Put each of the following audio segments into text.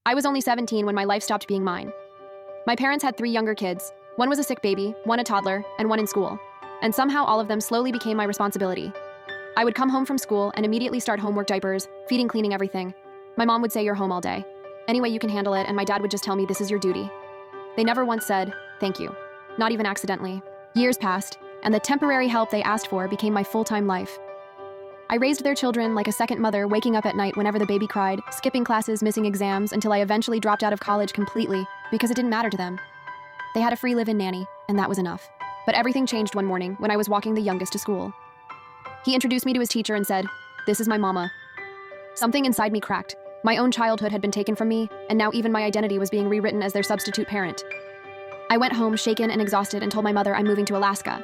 I was only 17 when my life stopped being mine. My parents had 3 younger kids. One was a sick baby, one a toddler, and one in school. And somehow all of them slowly became my responsibility. I would come home from school and immediately start homework, diapers, feeding, cleaning, everything. My mom would say, "You're home all day. Any way you can handle it," and my dad would just tell me, "This is your duty." They never once said, "Thank you." Not even accidentally. Years passed, and the temporary help they asked for became my full-time life. I raised their children like a second mother, waking up at night whenever the baby cried, skipping classes, missing exams, until I eventually dropped out of college completely because it didn't matter to them. They had a free live-in nanny, and that was enough. But everything changed one morning when I was walking the youngest to school. He introduced me to his teacher and said, "This is my mama." Something inside me cracked. My own childhood had been taken from me, and now even my identity was being rewritten as their substitute parent. I went home shaken and exhausted and told my mother I'm moving to Alaska.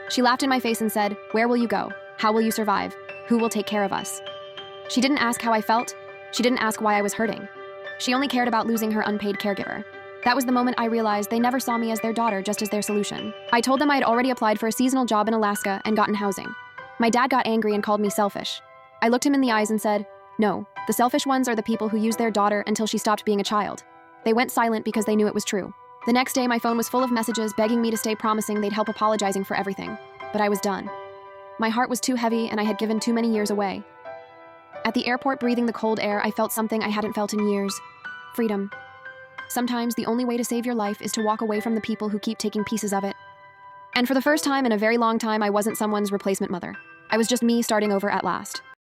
She laughed in my face and said, "Where will you go? How will you survive? Who will take care of us?" She didn't ask how I felt. She didn't ask why I was hurting. She only cared about losing her unpaid caregiver. That was the moment I realized they never saw me as their daughter, just as their solution. I told them I had already applied for a seasonal job in Alaska and gotten housing. My dad got angry and called me selfish. I looked him in the eyes and said, "No, the selfish ones are the people who use their daughter until she stopped being a child." They went silent because they knew it was true. The next day, my phone was full of messages begging me to stay, promising they'd help, apologizing for everything. But I was done. My heart was too heavy and I had given too many years away. At the airport, breathing the cold air, I felt something I hadn't felt in years. Freedom. Sometimes the only way to save your life is to walk away from the people who keep taking pieces of it. And for the first time in a very long time, I wasn't someone's replacement mother. I was just me starting over at last.